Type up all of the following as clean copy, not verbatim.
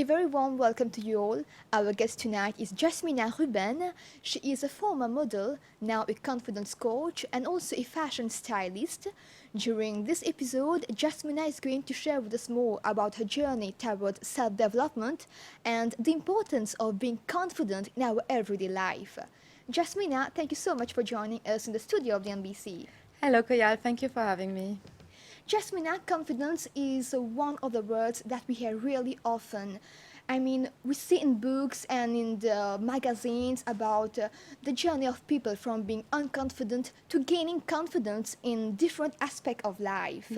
A very warm welcome to you all. Our guest tonight is Jasmina Ruben. She is a former model, now a confidence coach, and also a fashion stylist. During this episode, Jasmina is going to share with us more about her journey towards self-development and the importance of being confident in our everyday life. Jasmina, thank you so much for joining us in the studio of the NBC. Hello, Koyal. Thank you for having me. Jasmina, confidence is one of the words that we hear really often. I mean, we see in books and in the magazines about the journey of people from being unconfident to gaining confidence in different aspects of life.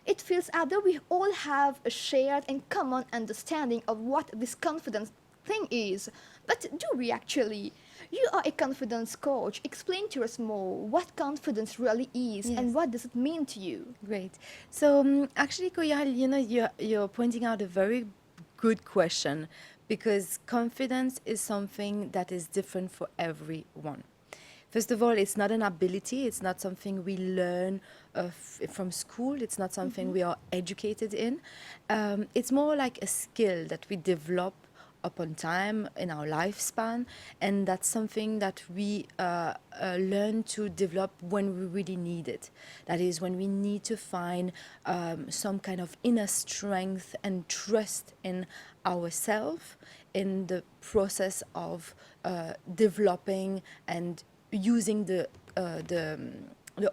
It feels as though we all have a shared and common understanding of what this confidence thing is. But do we actually? You are a confidence coach. Explain to us more what confidence really is Yes. and what does it mean to you? Great. So, actually, Koyal, you're pointing out a very good question because confidence is something that is different for everyone. First of all, it's not an ability, it's not something we learn from school, it's not something we are educated in. It's more like a skill that we develop upon time in our lifespan, and that's something that we learn to develop when we really need it. That is, when we need to find some kind of inner strength and trust in ourselves in the process of developing and using the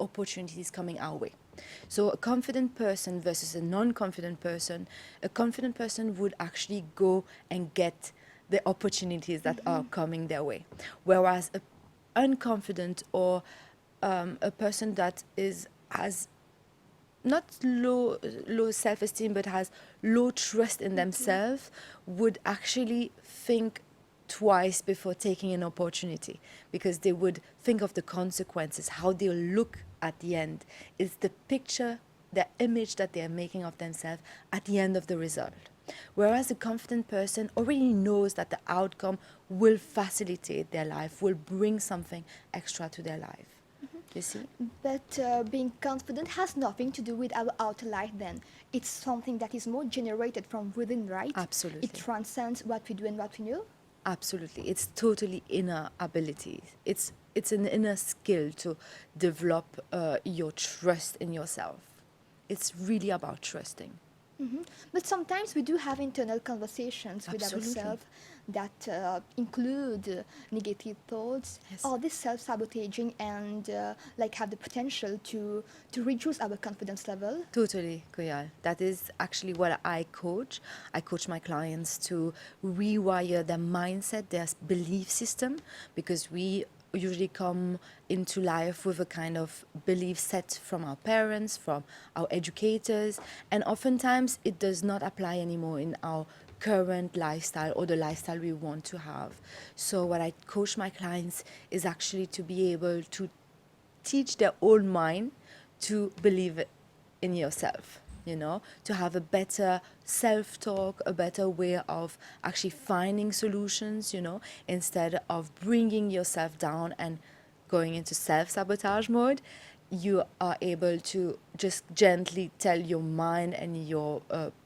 opportunities coming our way. So a confident person versus a non-confident person, a confident person would actually go and get the opportunities that are coming their way. Whereas a unconfident or a person that has not low self-esteem but has low trust in themselves would actually think twice before taking an opportunity because they would think of the consequences, how they'll look at the end. It's the picture, the image that they're making of themselves at the end of the result. Whereas a confident person already knows that the outcome will facilitate their life, will bring something extra to their life. You see? But being confident has nothing to do with our outer life then. It's something that is more generated from within, right? Absolutely. It transcends what we do and what we know. Absolutely. It's totally inner abilities. It's an inner skill to develop your trust in yourself. It's really about trusting. But sometimes we do have internal conversations with Absolutely. ourselves that include negative thoughts Yes. or this self-sabotaging and like have the potential to reduce our confidence level. Totally, Koyal. That is actually what I coach. I coach my clients to rewire their mindset, their belief system, because we usually come into life with a kind of belief set from our parents, from our educators, and oftentimes it does not apply anymore in our current lifestyle or the lifestyle we want to have. So what I coach my clients is actually to be able to teach their own mind to believe in yourself, to have a better self-talk, a better way of actually finding solutions, instead of bringing yourself down and going into self-sabotage mode. You are able to just gently tell your mind and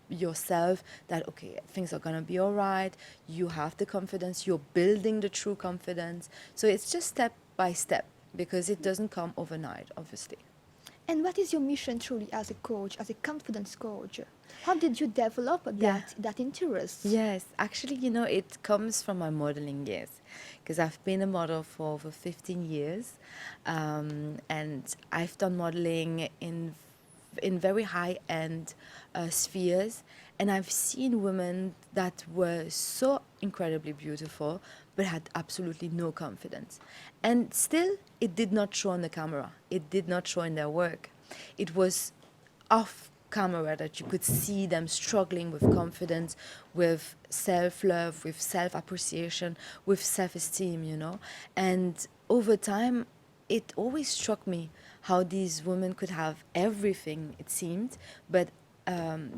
yourself that, okay, things are gonna be all right. You have the confidence, you're building the true confidence. So it's just step by step because it doesn't come overnight, obviously. And what is your mission truly as a coach, as a confidence coach? How did you develop Yeah. that interest? Yes, actually, it comes from my modeling years because I've been a model for over 15 years, and I've done modeling in very high-end spheres, and I've seen women that were so incredibly beautiful but had absolutely no confidence. And still, it did not show on the camera. It did not show in their work. It was off camera that you could see them struggling with confidence, with self-love, with self-appreciation, with self-esteem. And over time, it always struck me how these women could have everything, it seemed, but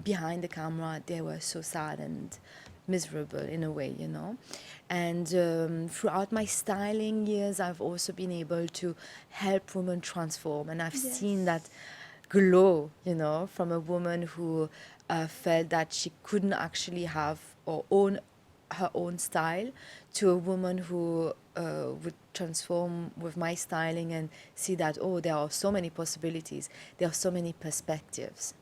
behind the camera, they were so sad and miserable in a way. And throughout my styling years, I've also been able to help women transform, and I've Yes. seen that glow, you know, from a woman who felt that she couldn't actually have or own her own style, to a woman who would transform with my styling and see that, oh, there are so many possibilities, there are so many perspectives.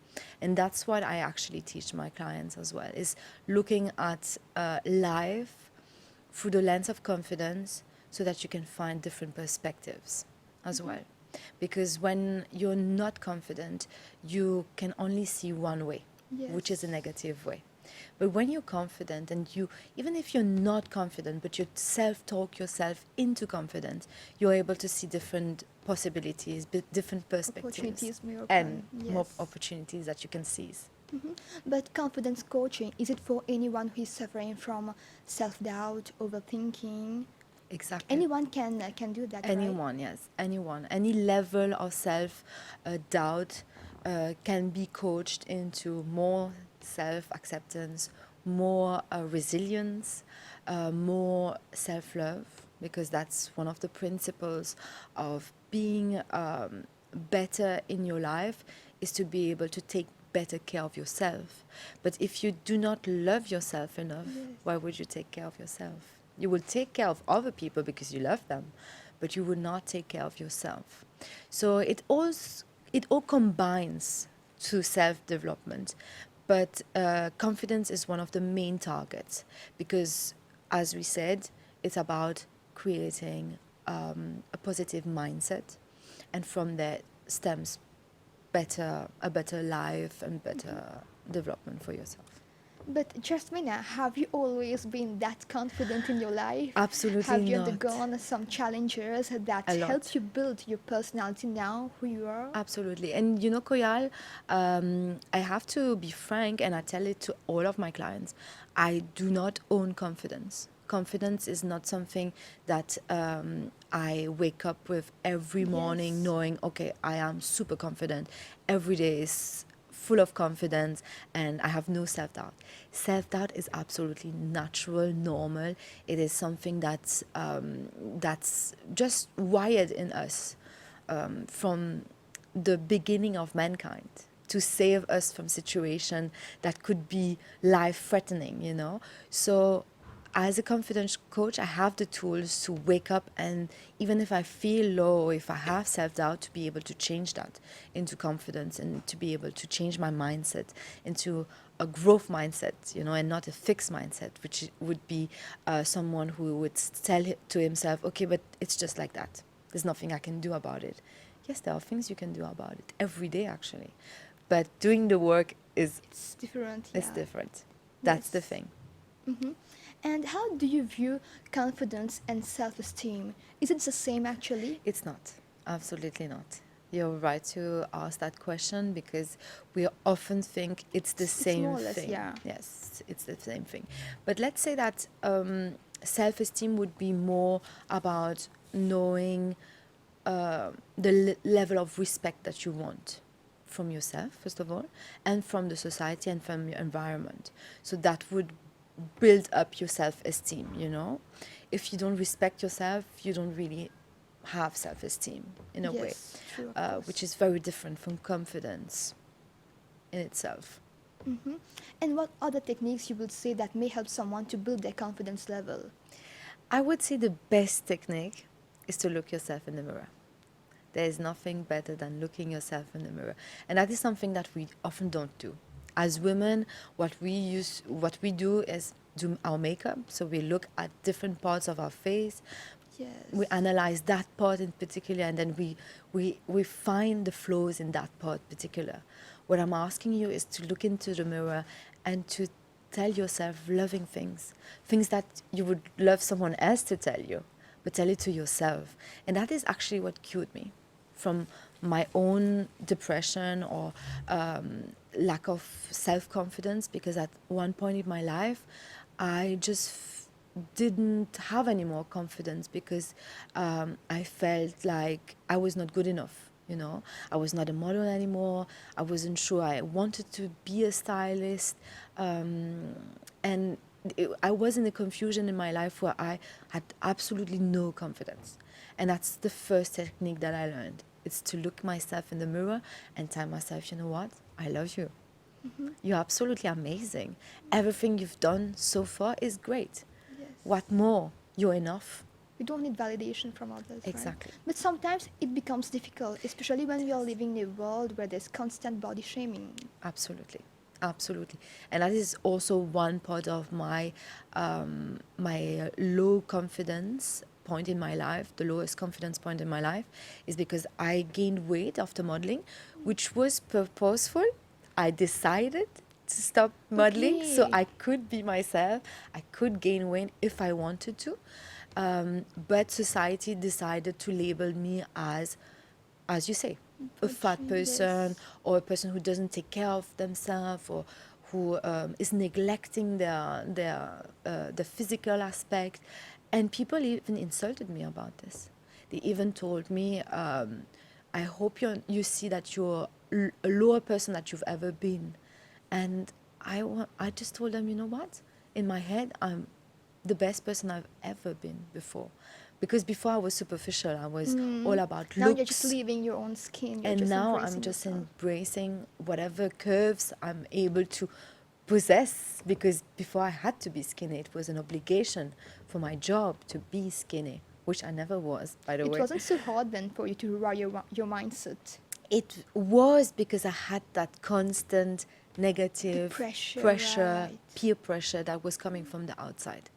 And that's what I actually teach my clients as well, is looking at life through the lens of confidence so that you can find different perspectives as well. Because when you're not confident, you can only see one way, which is a Yes. negative way. But when you're confident, and you, even if you're not confident, but you self-talk yourself into confidence, you're able to see different possibilities, different perspectives, Opportunities may and open. more Yes. opportunities that you can seize. But confidence coaching, is it for anyone who is suffering from self-doubt, overthinking? Exactly. Anyone can do that, right? Anyone, yes, anyone. Any level of self doubt can be coached into more self acceptance, more resilience, more self love, because that's one of the principles of being better in your life, is to be able to take better care of yourself. But if you do not love yourself enough, Yes. why would you take care of yourself? You will take care of other people because you love them, but you will not take care of yourself. So it all combines to self development, but confidence is one of the main targets because, as we said, it's about creating a positive mindset, and from there stems a better life and better development for yourself. But Jasmina, have you always been that confident in your life? Absolutely Have you not. undergone some challenges that A helped lot. you build your personality now, who you are? Absolutely. And you know, Koyal, I have to be frank and I tell it to all of my clients. I do not own confidence. Confidence is not something that I wake up with every morning Yes. knowing, okay, I am super confident. Every day is full of confidence and I have no self doubt. Self doubt is absolutely natural, normal. It is something that's just wired in us from the beginning of mankind to save us from situation that could be life threatening, you know. So as a confidence coach, I have the tools to wake up, and even if I feel low, if I have self-doubt, to be able to change that into confidence and to be able to change my mindset into a growth mindset, you know, and not a fixed mindset, which would be someone who would tell to himself, okay, but it's just like that, there's nothing I can do about it. Yes, there are things you can do about it every day, actually. But doing the work It's different, is yeah. different. That's the Yes. thing. And how do you view confidence and self-esteem? Is it the same actually? It's not. Absolutely not. You're right to ask that question because we often think it's the It's same more or less, thing. yeah. Yes, it's the same thing. But let's say that self esteem would be more about knowing the level of respect that you want from yourself, first of all, and from the society and from your environment. So that would build up your self esteem, you know? If you don't respect yourself, you don't really have self esteem in a way, Yes, true, of which course. is very different from confidence in itself. hmm And what other techniques you would say that may help someone to build their confidence level? I would say the best technique is to look yourself in the mirror. There is nothing better than looking yourself in the mirror. And that is something that we often don't do. As women, what we do is do our makeup. So we look at different parts of our face. We Yes. analyze that part in particular, and then we find the flaws in that part particular. What I'm asking you is to look into the mirror and to tell yourself loving things that you would love someone else to tell you, but tell it to yourself. And that is actually what cured me from my own depression or lack of self confidence, because at one point in my life, I just didn't have any more confidence because I felt like I was not good enough. You know, I was not a model anymore. I wasn't sure I wanted to be a stylist, and I was in a confusion in my life where I had absolutely no confidence. And that's the first technique that I learned. It's to look myself in the mirror and tell myself, you know what? I love you. You're absolutely amazing. Everything you've done so far is great. Yes. What more? You're enough. We don't need validation from others, right? Exactly. But sometimes it becomes difficult, especially when we are living in a world where there's constant body shaming. Absolutely, absolutely, and that is also one part of my low confidence point in my life. The lowest confidence point in my life is because I gained weight after modeling, which was purposeful. I decided to stop modeling so Okay. I could be myself. I could gain weight if I wanted to, but society decided to label me as you say, a fat Okay, person yes. or a person who doesn't take care of themselves or who is neglecting the physical aspect. And people even insulted me about this. They even told me, I hope you see that you're a lower person that you've ever been. And I just told them, you know what? In my head, I'm the best person I've ever been before. Because before I was superficial, I was all about Now you're just looks. leaving your own skin. You're And just now I'm embracing just yourself. embracing whatever curves I'm able to possess. Because before I had to be skinny, it was an obligation for my job to be skinny, which I never was, by the It way. wasn't so hard then for you to rewire your mindset. It was because I had that constant negative Pressure, pressure, right? peer pressure that was coming from the outside,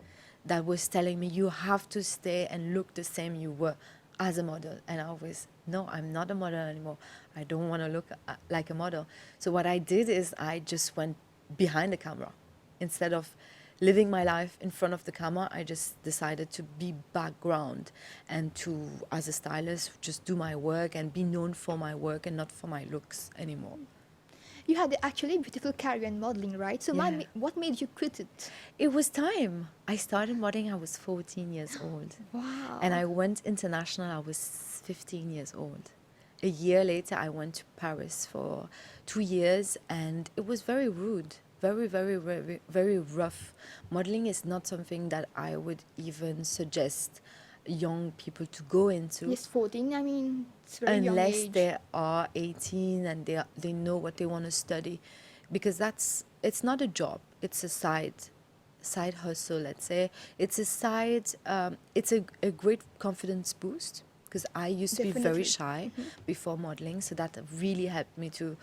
that was telling me you have to stay and look the same you were as a model. And I was, no, I'm not a model anymore. I don't want to look like a model. So what I did is I just went behind the camera. Instead of living my life in front of the camera, I just decided to be background and to, as a stylist, just do my work and be known for my work and not for my looks anymore. You had actually a beautiful career in modeling, right? So Yeah. what made you quit it? It was time. I started modeling, I was 14 years old. Wow. And I went international, I was 15 years old. A year later, I went to Paris for 2 years, and it was very rude, very rough. Modeling is not something that I would even suggest young people to go into Yes, 14. I mean, it's a very young unless age. they are 18 and they know what they want to study, because it's not a job, it's a side hustle, let's say. It's a side, it's a great confidence boost, because I used to be very Definitely. shy before modeling, so that really helped me to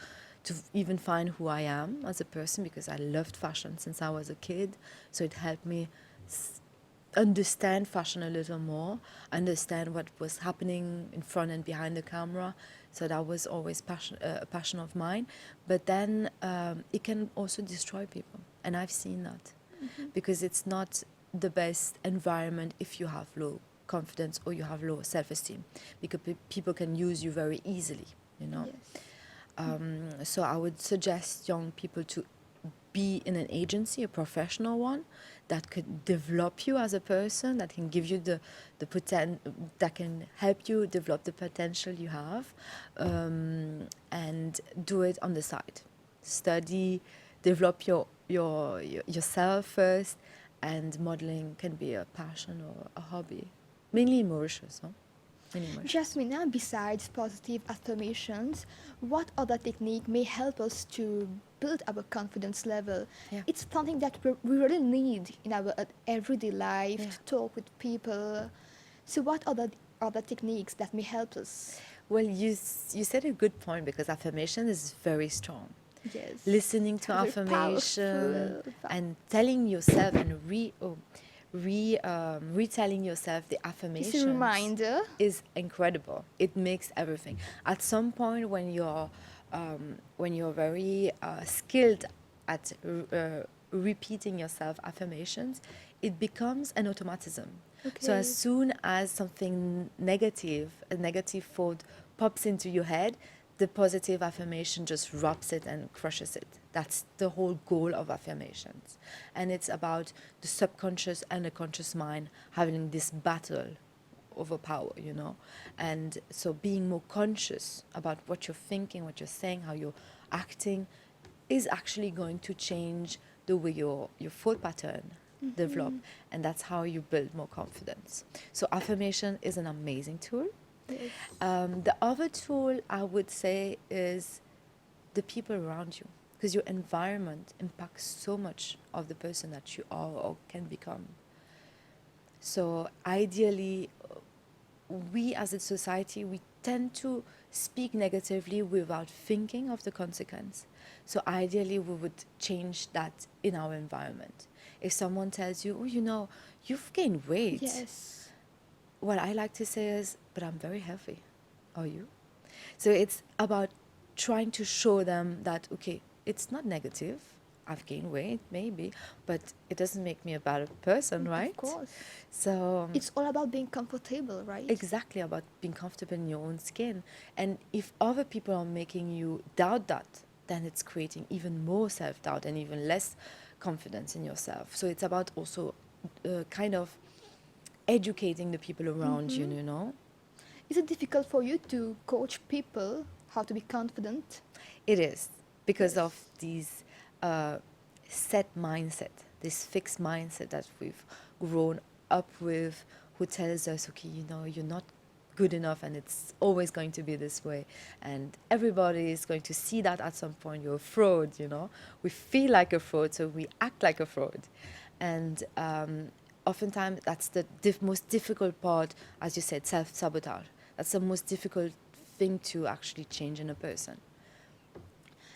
even find who I am as a person, because I loved fashion since I was a kid. So it helped me understand fashion a little more, understand what was happening in front and behind the camera. So that was always a passion of mine. But then it can also destroy people, and I've seen that, because it's not the best environment if you have low confidence or you have low self-esteem, because people can use you very easily, you know. Yes. So I would suggest young people to be in an agency, a professional one, that could develop you as a person, that can give you that can help you develop the potential you have, and do it on the side. Study, develop yourself first, and modeling can be a passion or a hobby, mainly in Mauritius, huh? Mainly in Mauritius. Jasmina, besides positive affirmations, what other technique may help us to build our confidence level? Yeah. It's something that we really need in our everyday life Yeah. to talk with people. So, what other techniques that may help us? Well, you said a good point, because affirmation is very strong. Yes. Listening to Very affirmation powerful. and telling yourself and retelling yourself the It's a affirmations reminder. is incredible. It makes everything. At some point, when you're very skilled at repeating yourself affirmations, it becomes an automatism. So as Okay. soon as something negative, a negative thought pops into your head, the positive affirmation just wraps it and crushes it. That's the whole goal of affirmations. And it's about the subconscious and the conscious mind having this battle over power, you know. And so being more conscious about what you're thinking, what you're saying, how you're acting, is actually going to change the way your thought pattern develop, and that's how you build more confidence. So affirmation is an amazing tool. Yes. The other tool I would say is the people around you, because your environment impacts so much of the person that you are or can become. So ideally, we as a society, we tend to speak negatively without thinking of the consequence. So ideally, we would change that in our environment. If someone tells you, oh, you know, you've gained weight, Yes. what I like to say is, but I'm very healthy. Are you? So it's about trying to show them that, okay, it's not negative. I've gained weight, maybe, but it doesn't make me a better person, Of right? course. So It's all about being comfortable, right? exactly about being comfortable in your own skin. And if other people are making you doubt that, then it's creating even more self doubt and even less confidence in yourself. So it's about also kind of educating the people around you, Mm-hmm. you know? Is it difficult for you to coach people how to be confident? It is because of Yes. these uh, set mindset, this fixed mindset that we've grown up with, who tells us, okay, you know, you're not good enough and it's always going to be this way. And everybody is going to see that at some point. You're a fraud, you know. We feel like a fraud, so we act like a fraud. And oftentimes that's the most difficult part, as you said, self-sabotage. That's the most difficult thing to actually change in a person.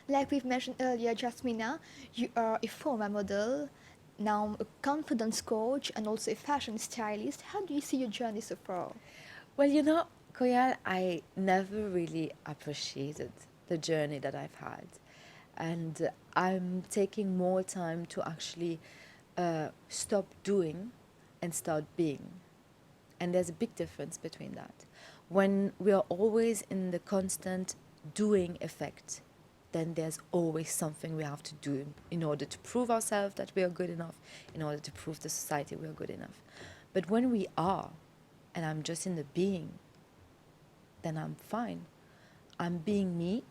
Like we've mentioned earlier, Jasmina, you are a former model, now a confidence coach, and also a fashion stylist. How do you see your journey so far? Well, you know, Koyal, I never really appreciated the journey that I've had. And I'm taking more time to actually stop doing and start being. And there's a big difference between that. When we are always in the constant doing effect, then there's always something we have to do in order to prove ourselves that we are good enough, in order to prove to society we are good enough. But when we are, and I'm just in the being, then I'm fine. I'm being me.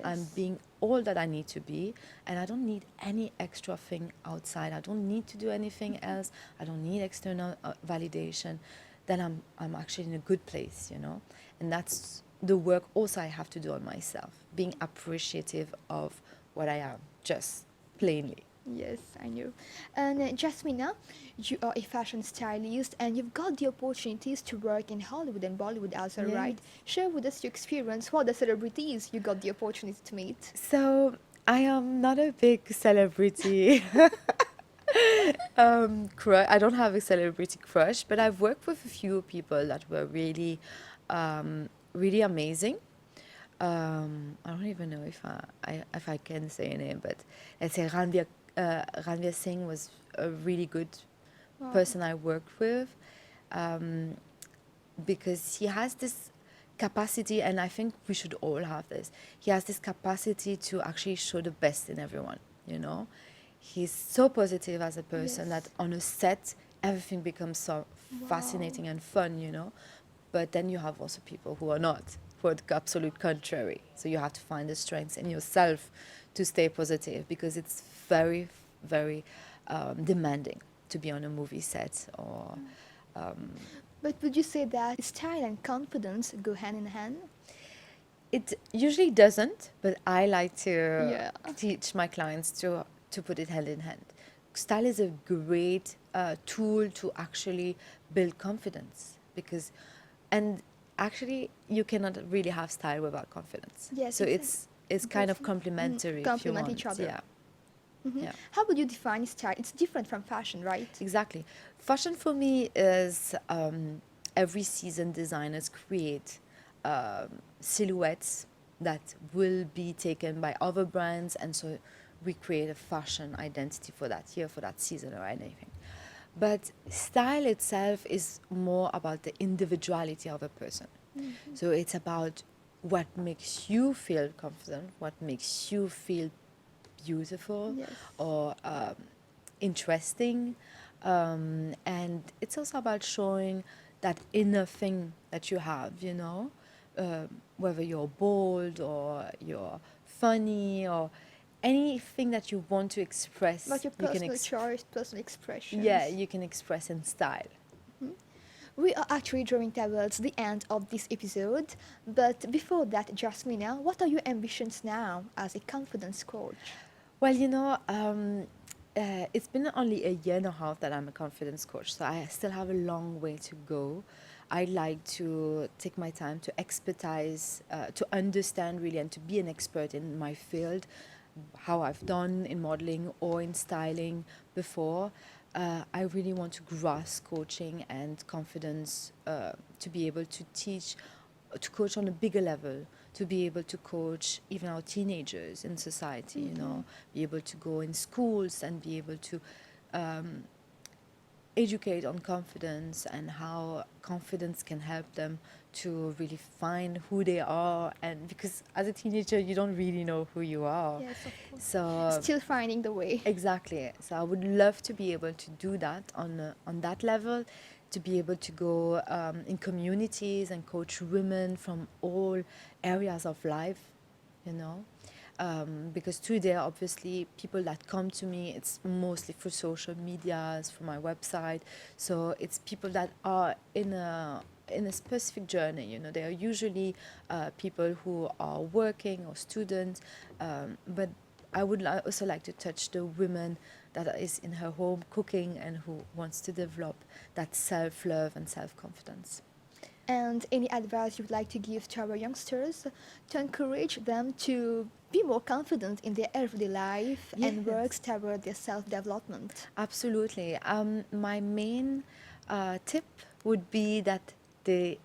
I'm Yes. being all that I need to be, and I don't need any extra thing outside. I don't need to do anything else. I don't need external validation. Then I'm actually in a good place, you know. And that's the work also I have to do on myself, being appreciative of what I am, just plainly. Yes, I know. And Jasmina, you are a fashion stylist and you've got the opportunities to work in Hollywood and Bollywood as well, Yes. right? Share with us your experience. What are the celebrities you got the opportunity to meet? So I am not a big celebrity. I don't have a celebrity crush, but I've worked with a few people that were really, really amazing. I don't even know if I can say a name, but let's say Ranveer Singh was a really good Wow. person I worked with, um, because he has this capacity, and I think we should all have this. He has this capacity to actually show the best in everyone, you know? He's so positive as a person that Yes. on a set, everything becomes so Wow. fascinating and fun, you know? But then you have also people who are not, who are the absolute contrary. So you have to find the strengths in yourself to stay positive, because it's very, very demanding to be on a movie set or. But would you say that style and confidence go hand in hand? It usually doesn't, but I like to Yeah. teach my clients to put it hand in hand. Style is a great tool to actually build confidence, because, and actually, you cannot really have style without confidence. Yes, So exactly. it's kind Both of complementary if you complement each want. other. Yeah, Hmm. yeah. How would you define style? It's different from fashion, right? Exactly. Fashion for me is every season designers create silhouettes that will be taken by other brands, and so we create a fashion identity for that year, for that season, or anything. But style itself is more about the individuality of a person. Hmm. So it's about what makes you feel confident, what makes you feel beautiful Yes. or interesting. And it's also about showing that inner thing that you have, you know, whether you're bold or you're funny or anything that you want to About express, your you can personal choice, personal yeah, expressions. you can express in style. Mhm. We are actually drawing towards the end of this episode, but before that, Jasmina, what are your ambitions now as a confidence coach? Well, it's been only a year and a half that I'm a confidence coach, so I still have a long way to go. I like to take my time to expertise, to understand really, and to be an expert in my field, how I've done in modeling or in styling before. I really want to grasp coaching and confidence to be able to teach, to coach on a bigger level, to be able to coach even our teenagers in society, be able to go in schools and be able to um, educate on confidence and how confidence can help them to really find who they are. And because as a teenager, you don't really know who you are. Yes, of course. So Still finding the way. exactly. So I would love to be able to do that on that level, to be able to go in communities and coach women from all areas of life, you know. Because today, obviously, people that come to me, it's mostly through social medias, through my website. So it's people that are in a specific journey. They are usually people who are working or students, but I would also like to touch the women that is in her home cooking and who wants to develop that self-love and self-confidence. And any advice you would like to give to our youngsters to encourage them to be more confident in their everyday life and work Yes. toward their self-development? Absolutely. My main tip would be that they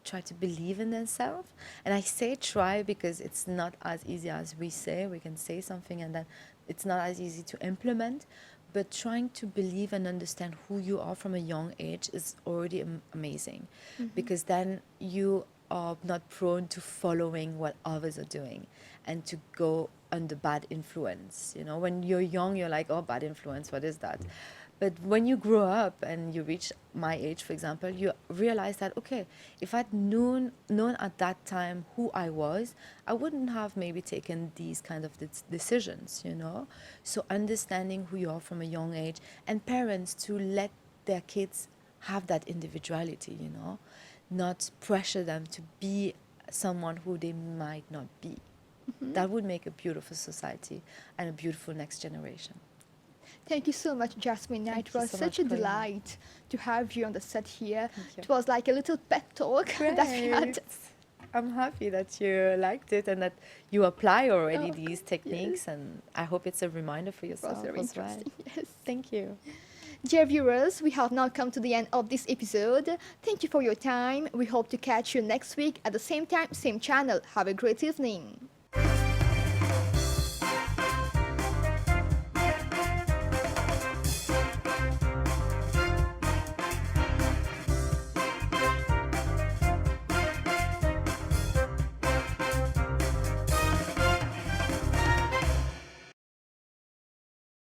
try to believe in themselves. And I say try because it's not as easy as we say. We can say something and then it's not as easy to implement. But trying to believe and understand who you are from a young age is already amazing, because then you are not prone to following what others are doing and to go under bad influence. When you're young, you're like, oh, bad influence, what is that? But when you grow up and you reach my age, for example, you realize that, okay, if I'd known at that time who I was, I wouldn't have maybe taken these kind of decisions. So understanding who you are from a young age, and parents to let their kids have that individuality, not pressure them to be someone who they might not be. That would make a beautiful society and a beautiful next generation. Thank you so much, Jasmine. Thank It you was so such much, a Koya. delight to have you on the set here. Thank you. It was like a little pep talk that we had. Great. I'm happy that you liked it and that you apply already Oh, these yes, techniques, and I hope it's a reminder for it was yourself very as well. interesting. Yes. Thank you. Dear viewers, we have now come to the end of this episode. Thank you for your time. We hope to catch you next week at the same time, same channel. Have a great evening.